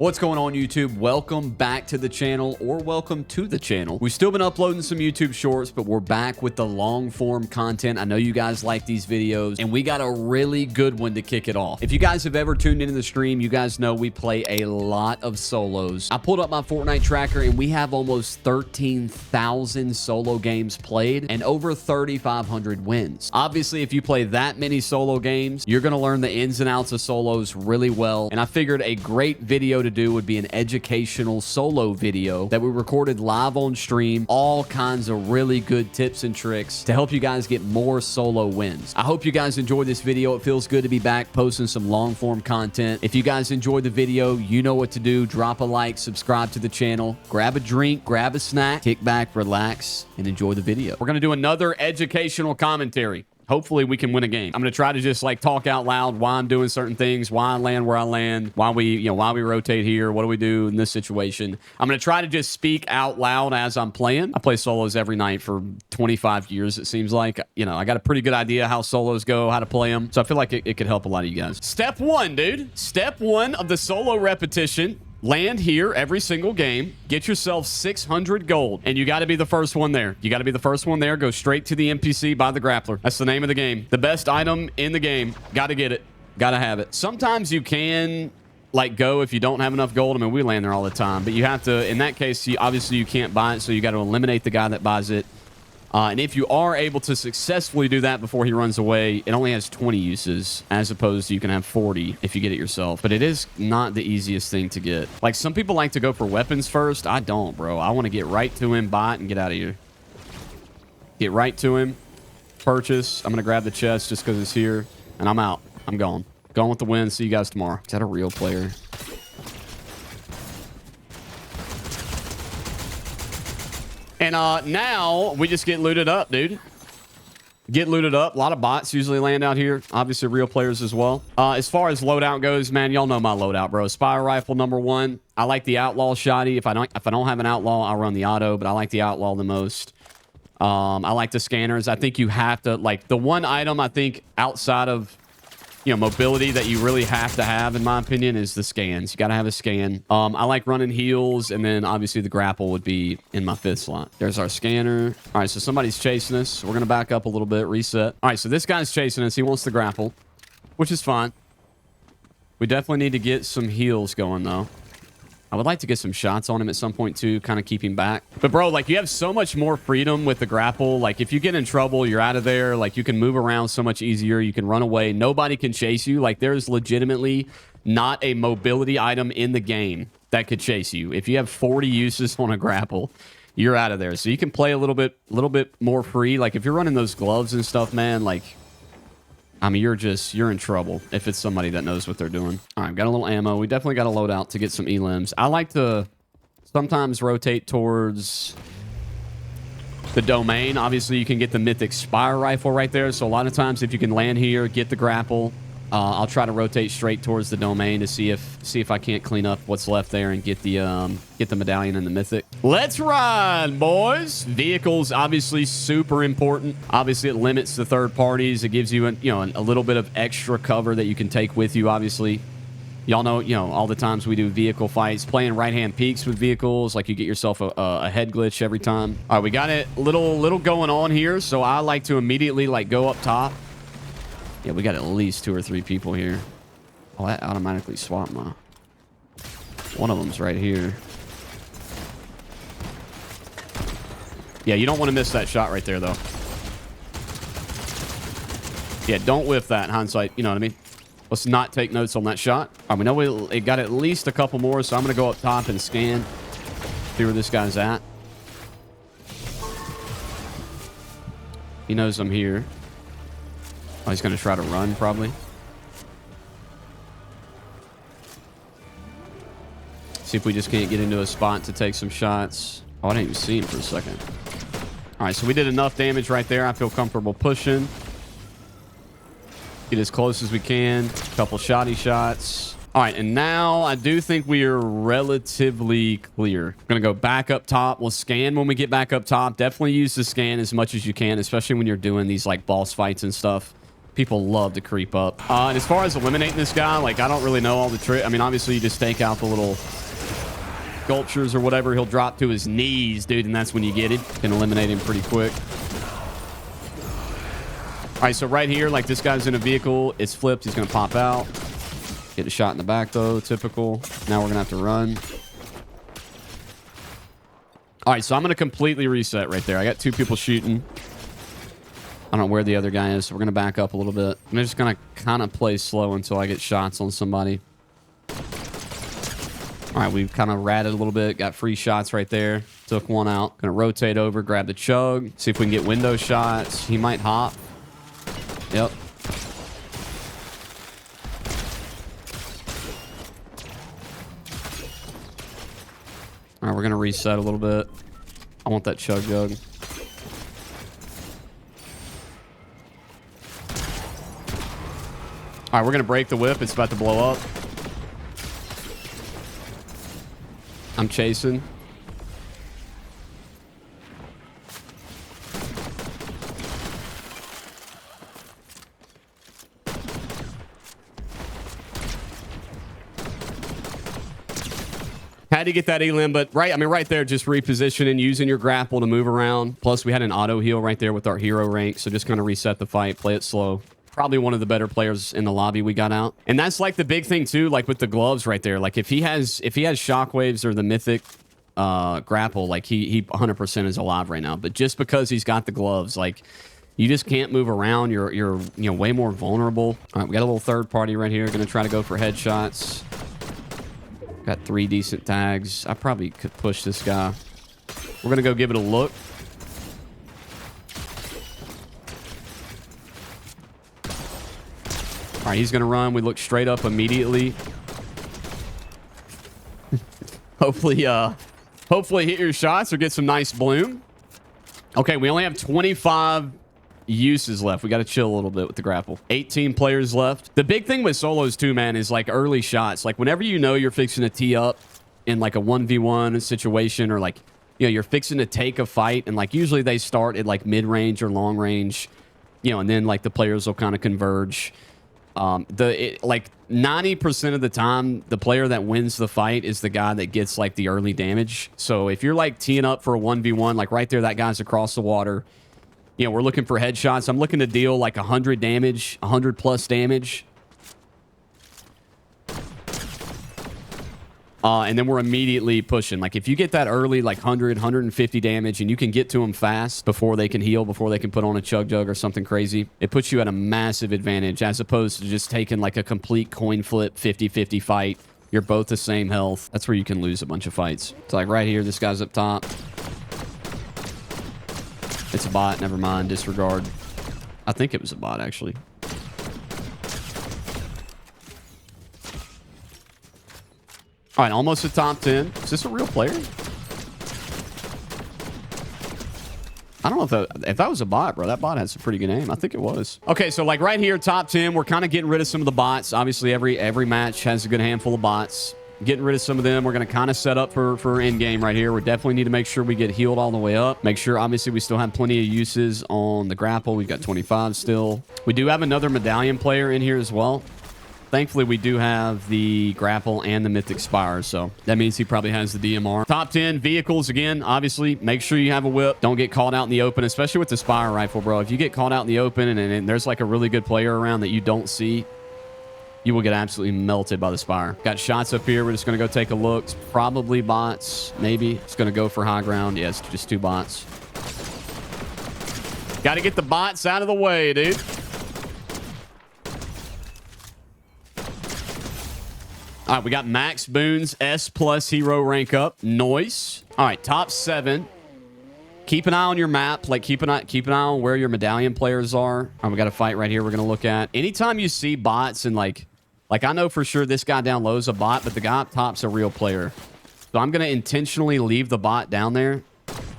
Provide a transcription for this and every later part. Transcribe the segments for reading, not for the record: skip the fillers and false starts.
What's going on, YouTube? Welcome back to the channel, or welcome to the channel. We've still been uploading some YouTube shorts, but we're back with the long form content. I know you guys like these videos, and we got a really good one to kick it off. If you guys have ever tuned into the stream, you guys know we play a lot of solos. I pulled up my Fortnite tracker, and we have almost 13,000 solo games played and over 3,500 wins. Obviously, if you play that many solo games, you're going to learn the ins and outs of solos really well, and I figured a great video to do would be an educational solo video that we recorded live on stream. All kinds of really good tips and tricks to help you guys get more solo wins. I hope you guys enjoyed this video. It feels good to be back posting some long form content. If you guys enjoyed the video, you know what to do. Drop a like, subscribe to the channel, grab a drink, grab a snack, kick back, relax, and enjoy the video. We're going to do another educational commentary. Hopefully we can win a game. I'm going to try to just like talk out loud why I'm doing certain things, why I land where I land, why we rotate here, what do we do in this situation. I'm going to try to just speak out loud as I'm playing. I play solos every night for 25 years, it seems like. You know, I got a pretty good idea how solos go, how to play them. So I feel like it could help a lot of you guys. Step one, dude. Step one of the solo repetition. Land here every single game. Get yourself 600 gold. And you got to be the first one there. You got to be the first one there. Go straight to the NPC, buy the grappler. That's the name of the game. The best item in the game. Got to get it. Got to have it. Sometimes you can like go if you don't have enough gold. I mean, we land there all the time. But you have to, in that case, obviously you can't buy it. So you got to eliminate the guy that buys it. And if you are able to successfully do that before he runs away, it only has 20 uses, as opposed to you can have 40 if you get it yourself. But it is not the easiest thing to get. Like, some people like to go for weapons first. I don't, bro. I want to get right to him, buy it, and get out of here. Get right to him, purchase. I'm going to grab the chest just because it's here, and I'm out. I'm gone. Going with the win. See you guys tomorrow. Is that a real player? And now we just get looted up, dude. Get looted up. A lot of bots usually land out here. Obviously, real players as well. As far as loadout goes, man, y'all know my loadout, bro. Spire rifle #1. I like the outlaw shotty. If I don't have an outlaw, I'll run the auto, but I like the outlaw the most. I like the scanners. I think you have to, like, the one item I think outside of, you know, mobility that you really have to have, in my opinion, is the scans. You got to have a scan. I like running heals, and then obviously the grapple would be in my 5th slot. There's our scanner. All right, so somebody's chasing us. We're going to back up a little bit, reset. All right, so this guy's chasing us. He wants the grapple, which is fine. We definitely need to get some heals going, though. I would like to get some shots on him at some point, too, kind of keep him back. But, bro, like, you have so much more freedom with the grapple. Like, if you get in trouble, you're out of there. Like, you can move around so much easier. You can run away. Nobody can chase you. Like, there's legitimately not a mobility item in the game that could chase you. If you have 40 uses on a grapple, you're out of there. So you can play a little bit more free. Like, if you're running those gloves and stuff, man, like, I mean, you're in trouble if it's somebody that knows what they're doing. All right, got a little ammo. We definitely got a loadout to get some elims. I like to sometimes rotate towards the domain. Obviously, you can get the mythic spire rifle right there. So a lot of times, if you can land here, get the grapple, I'll try to rotate straight towards the domain to see if I can't clean up what's left there and get the medallion and the mythic. Let's ride, boys. Vehicles obviously super important. Obviously, it limits the third parties. It gives you a little bit of extra cover that you can take with you. Obviously, y'all know all the times we do vehicle fights, playing right hand peaks with vehicles. Like, you get yourself a head glitch every time. All right, we got it little going on here. So I like to immediately like go up top. Yeah, we got at least 2 or 3 people here. Oh, that automatically swapped my... One of them's right here. Yeah, you don't want to miss that shot right there, though. Yeah, don't whiff that in hindsight. You know what I mean? Let's not take notes on that shot. All right, we know it got at least a couple more, so I'm going to go up top and scan. See where this guy's at. He knows I'm here. Oh, he's going to try to run, probably. See if we just can't get into a spot to take some shots. Oh, I didn't even see him for a second. All right, so we did enough damage right there. I feel comfortable pushing. Get as close as we can. A couple shotty shots. All right, and now I do think we are relatively clear. We're going to go back up top. We'll scan when we get back up top. Definitely use the scan as much as you can, especially when you're doing these like boss fights and stuff. People love to creep up. And as far as eliminating this guy, like, I don't really know all the trick. I mean, obviously, you just take out the little sculptures or whatever. He'll drop to his knees, dude, and that's when you get him. Can eliminate him pretty quick. All right, so right here, like, this guy's in a vehicle. It's flipped. He's going to pop out. Get a shot in the back, though. Typical. Now we're going to have to run. All right, so I'm going to completely reset right there. I got 2 people shooting. I don't know where the other guy is, so we're going to back up a little bit. I'm just going to kind of play slow until I get shots on somebody. All right, we've kind of ratted a little bit. Got free shots right there. Took one out. Going to rotate over, grab the chug. See if we can get window shots. He might hop. Yep. All right, we're going to reset a little bit. I want that chug jug. All right, we're going to break the whip. It's about to blow up. I'm chasing. Had to get that elim, but right there, just repositioning, using your grapple to move around. Plus, we had an auto heal right there with our hero rank, so just kind of reset the fight, play it slow. Probably one of the better players in the lobby we got out. And that's like the big thing too, like with the gloves right there. Like if he has shockwaves or the mythic grapple, like he 100% is alive right now. But just because he's got the gloves, like you just can't move around. You're way more vulnerable. All right, we got a little third party right here. Gonna try to go for headshots. Got 3 decent tags. I probably could push this guy. We're gonna go give it a look. All right, he's going to run. We look straight up immediately. Hopefully hit your shots or get some nice bloom. Okay, we only have 25 uses left. We got to chill a little bit with the grapple. 18 players left. The big thing with solos too, man, is like early shots. Like whenever you know you're fixing to tee up in like a 1v1 situation or like, you're fixing to take a fight and like usually they start at like mid-range or long range, and then like the players will kind of converge. Like 90% of the time, the player that wins the fight is the guy that gets like the early damage. So if you're like teeing up for a 1v1, like right there, that guy's across the water. We're looking for headshots. I'm looking to deal like 100 damage, 100 plus damage. And then we're immediately pushing. Like if you get that early, like 100, 150 damage, and you can get to them fast before they can heal, before they can put on a chug jug or something crazy, it puts you at a massive advantage as opposed to just taking like a complete coin flip 50-50 fight. You're both the same health. That's where you can lose a bunch of fights. It's like right here, this guy's up top. It's a bot. Never mind. Disregard. I think it was a bot, actually. All right, almost a top 10. Is this a real player? I don't know if that was a bot, bro. That bot had some pretty good aim. I think it was. Okay, so like right here, top 10, we're kind of getting rid of some of the bots. Obviously, every match has a good handful of bots. Getting rid of some of them. We're going to kind of set up for end game right here. We definitely need to make sure we get healed all the way up. Make sure, obviously, we still have plenty of uses on the grapple. We've got 25 still. We do have another medallion player in here as well. Thankfully, we do have the grapple and the mythic spire, so that means he probably has the DMR. Top 10 vehicles, again, obviously, make sure you have a whip. Don't get caught out in the open, especially with the spire rifle, bro. If you get caught out in the open and there's like a really good player around that you don't see, you will get absolutely melted by the spire. Got shots up here. We're just going to go take a look. It's probably bots, maybe. It's going to go for high ground. Yeah, it's just 2 bots. Got to get the bots out of the way, dude. All right, we got max boons, S+ hero rank up. Nice. All right, top 7. Keep an eye on your map. Like, keep an eye on where your medallion players are. All right, we got a fight right here we're going to look at. Anytime you see bots and, like I know for sure this guy down low is a bot, but the guy up top's a real player. So I'm going to intentionally leave the bot down there.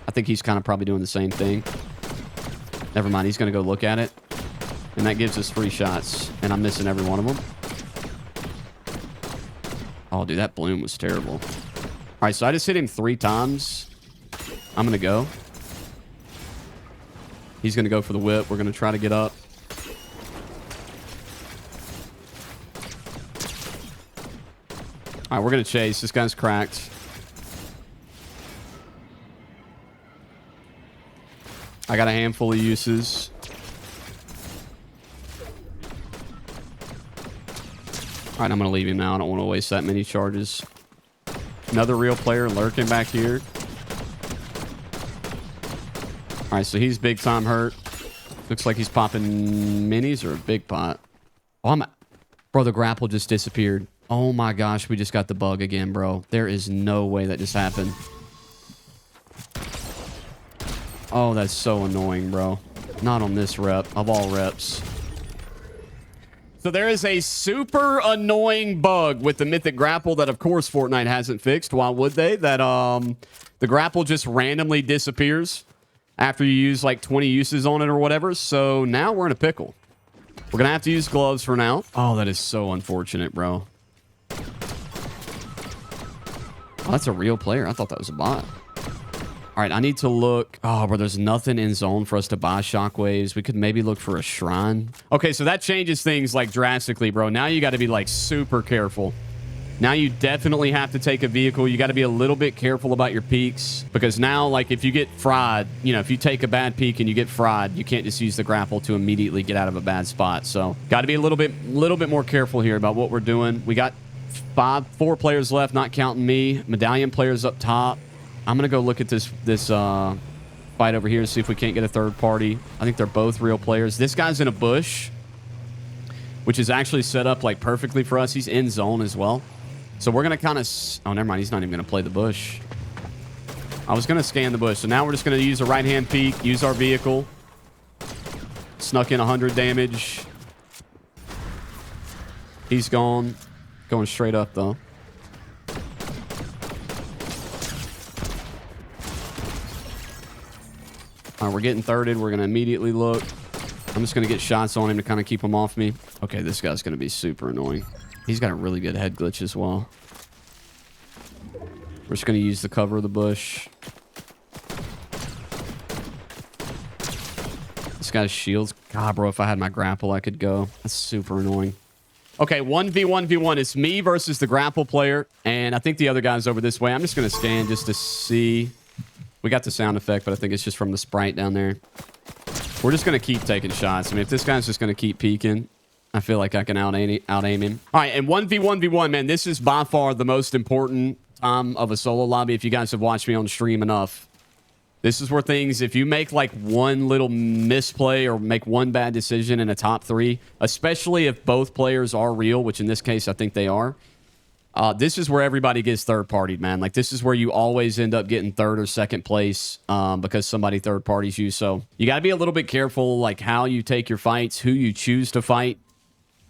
I think he's kind of probably doing the same thing. Never mind, he's going to go look at it. And that gives us free shots. And I'm missing every one of them. Oh, dude, that bloom was terrible. All right, so I just hit him 3 times. I'm going to go. He's going to go for the whip. We're going to try to get up. All right, we're going to chase. This guy's cracked. I got a handful of uses. All right, I'm going to leave him now. I don't want to waste that many charges. Another real player lurking back here. All right, so he's big time hurt. Looks like he's popping minis or a big pot. Oh, bro, the grapple just disappeared. Oh my gosh, we just got the bug again, bro. There is no way that just happened. Oh, that's so annoying, bro. Not on this rep, of all reps. So there is a super annoying bug with the Mythic Grapple that, of course, Fortnite hasn't fixed. Why would they? That the grapple just randomly disappears after you use like 20 uses on it or whatever. So now we're in a pickle. We're going to have to use gloves for now. Oh, that is so unfortunate, bro. Oh, that's a real player. I thought that was a bot. All right, I need to look. Oh, bro, there's nothing in zone for us to buy shockwaves. We could maybe look for a shrine. Okay, so that changes things like drastically, bro. Now you got to be like super careful. Now you definitely have to take a vehicle. You got to be a little bit careful about your peaks because now, like, if you get fried, you know, if you take a bad peak and you get fried, you can't just use the grapple to immediately get out of a bad spot. So got to be a little bit more careful here about what we're doing. We got 4 players left, not counting me. Medallion players up top. I'm going to go look at this fight over here, see if we can't get a third party. I think they're both real players. This guy's in a bush, which is actually set up like perfectly for us. He's in zone as well. So we're going to kind of... Oh, never mind. He's not even going to play the bush. I was going to scan the bush. So now we're just going to use a right-hand peek, use our vehicle. Snuck in 100 damage. He's gone. Going straight up, though. All right, we're getting thirded. We're going to immediately look. I'm just going to get shots on him to kind of keep him off me. Okay, this guy's going to be super annoying. He's got a really good head glitch as well. We're just going to use the cover of the bush. This guy's shields. God, bro, if I had my grapple, I could go. That's super annoying. Okay, 1v1v1. It's me versus the grapple player. And I think the other guy's over this way. I'm just going to scan just to see... We got the sound effect, but I think it's just from the sprite down there. We're just going to keep taking shots. I mean, if this guy's just going to keep peeking, I feel like I can out-aim him. All right, and 1v1v1, man, this is by far the most important time of a solo lobby. If you guys have watched me on stream enough, this is where things, if you make like one little misplay or make one bad decision in a top 3, especially if both players are real, which in this case I think they are, this is where everybody gets third-partied, man. Like, this is where you always end up getting 3rd or 2nd place because somebody third-parties you. So you got to be a little bit careful, like, how you take your fights, who you choose to fight.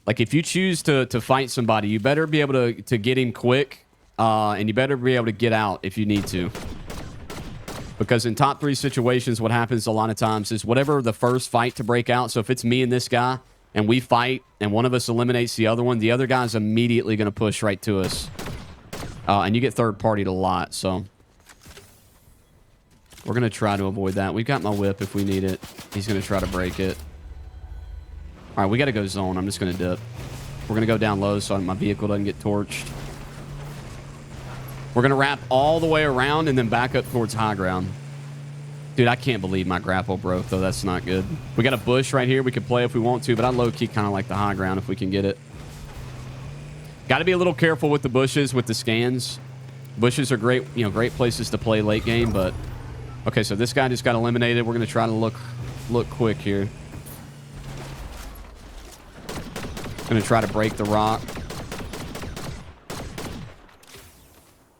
Like, if you choose to fight somebody, you better be able to get him quick, and you better be able to get out if you need to. Because in top 3 situations, what happens a lot of times is whatever the first fight to break out, so if it's me and this guy, and we fight, and one of us eliminates the other one, the other guy's immediately going to push right to us. And you get third-partied a lot, so... We're going to try to avoid that. We've got my whip if we need it. He's going to try to break it. All right, we got to go zone. I'm just going to dip. We're going to go down low so my vehicle doesn't get torched. We're going to wrap all the way around and then back up towards high ground. Dude, I can't believe my grapple broke, though. That's not good. We got a bush right here we could play if we want to, but I low-key kind of like the high ground if we can get it. Got to be a little careful with the bushes, with the scans. Bushes are great, you know, great places to play late game, but... Okay, so this guy just got eliminated. We're going to try to look quick here. Going to try to break the rock.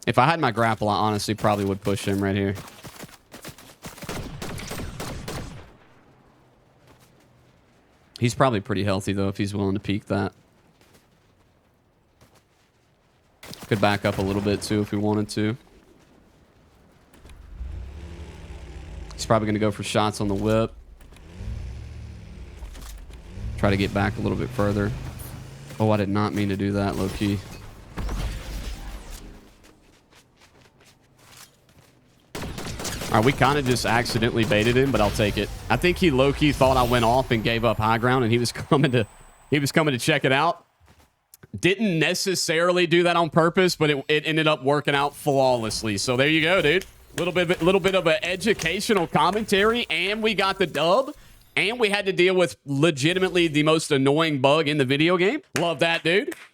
If I had my grapple, I honestly probably would push him right here. He's probably pretty healthy, though, if he's willing to peek that. Could back up a little bit, too, if we wanted to. He's probably going to go for shots on the whip. Try to get back a little bit further. Oh, I did not mean to do that, low-key. All right, we kind of just accidentally baited him, but I'll take it. I think he low-key thought I went off and gave up high ground, and he was coming to check it out. Didn't necessarily do that on purpose, but it ended up working out flawlessly. So there you go, dude. Little bit of an educational commentary, and we got the dub, and we had to deal with legitimately the most annoying bug in the video game. Love that, dude.